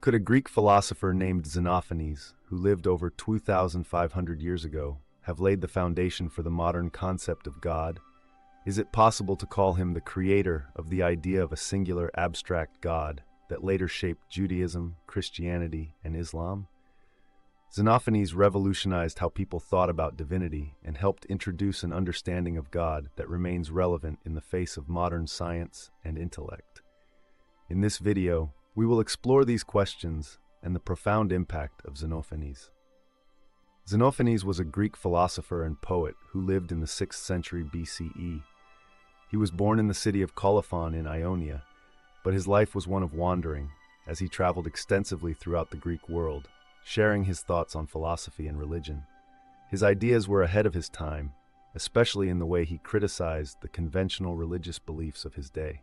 Could a Greek philosopher named Xenophanes, who lived over 2,500 years ago, have laid the foundation for the modern concept of God? Is it possible to call him the creator of the idea of a singular abstract God that later shaped Judaism, Christianity, and Islam? Xenophanes revolutionized how people thought about divinity and helped introduce an understanding of God that remains relevant in the face of modern science and intellect. In this video, we will explore these questions and the profound impact of Xenophanes. Xenophanes was a Greek philosopher and poet who lived in the 6th century BCE. He was born in the city of Colophon in Ionia, but his life was one of wandering as he traveled extensively throughout the Greek world, sharing his thoughts on philosophy and religion. His ideas were ahead of his time, especially in the way he criticized the conventional religious beliefs of his day.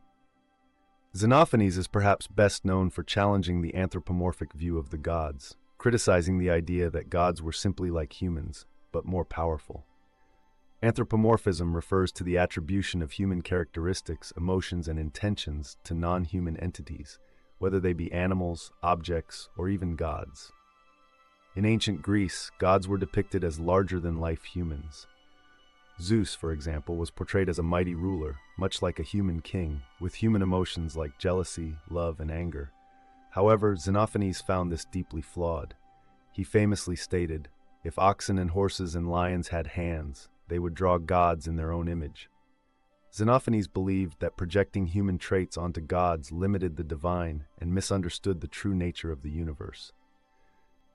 Xenophanes is perhaps best known for challenging the anthropomorphic view of the gods, criticizing the idea that gods were simply like humans, but more powerful. Anthropomorphism refers to the attribution of human characteristics, emotions, and intentions to non-human entities, whether they be animals, objects, or even gods. In ancient Greece, gods were depicted as larger-than-life humans. Zeus, for example, was portrayed as a mighty ruler, much like a human king, with human emotions like jealousy, love, and anger. However, Xenophanes found this deeply flawed. He famously stated, "If oxen and horses and lions had hands, they would draw gods in their own image." Xenophanes believed that projecting human traits onto gods limited the divine and misunderstood the true nature of the universe.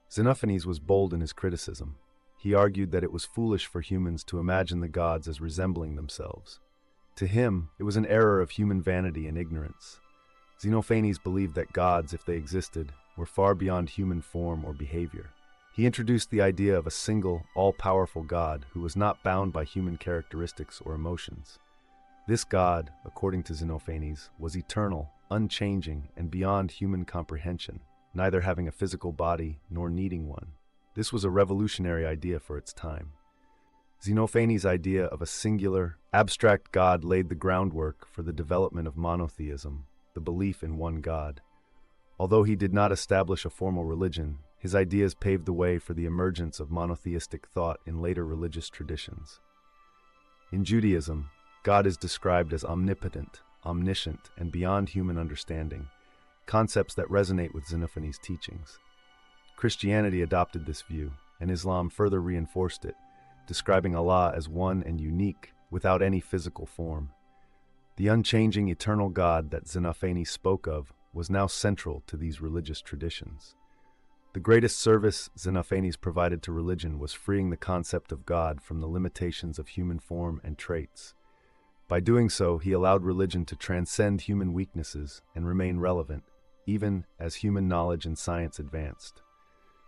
Xenophanes was bold in his criticism. He argued that it was foolish for humans to imagine the gods as resembling themselves. To him, it was an error of human vanity and ignorance. Xenophanes believed that gods, if they existed, were far beyond human form or behavior. He introduced the idea of a single, all-powerful God who was not bound by human characteristics or emotions. This God, according to Xenophanes, was eternal, unchanging, and beyond human comprehension, neither having a physical body nor needing one. This was a revolutionary idea for its time. Xenophanes' idea of a singular, abstract God laid the groundwork for the development of monotheism, the belief in one God. Although he did not establish a formal religion, his ideas paved the way for the emergence of monotheistic thought in later religious traditions. In Judaism, God is described as omnipotent, omniscient, and beyond human understanding, concepts that resonate with Xenophanes' teachings. Christianity adopted this view, and Islam further reinforced it, describing Allah as one and unique, without any physical form. The unchanging eternal God that Xenophanes spoke of was now central to these religious traditions. The greatest service Xenophanes provided to religion was freeing the concept of God from the limitations of human form and traits. By doing so, he allowed religion to transcend human weaknesses and remain relevant, even as human knowledge and science advanced.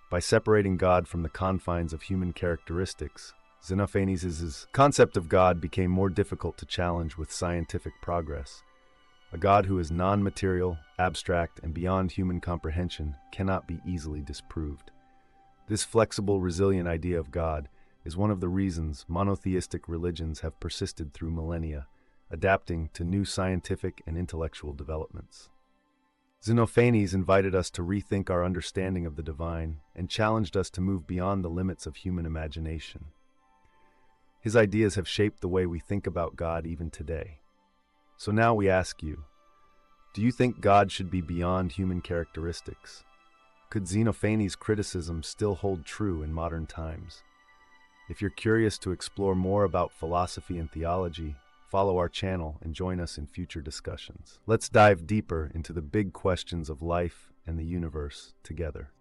By separating God from the confines of human characteristics, Xenophanes' concept of God became more difficult to challenge with scientific progress. A God who is non-material, abstract, and beyond human comprehension cannot be easily disproved. This flexible, resilient idea of God is one of the reasons monotheistic religions have persisted through millennia, adapting to new scientific and intellectual developments. Xenophanes invited us to rethink our understanding of the divine and challenged us to move beyond the limits of human imagination. His ideas have shaped the way we think about God even today. So now we ask you, do you think God should be beyond human characteristics? Could Xenophanes' criticism still hold true in modern times? If you're curious to explore more about philosophy and theology, follow our channel and join us in future discussions. Let's dive deeper into the big questions of life and the universe together.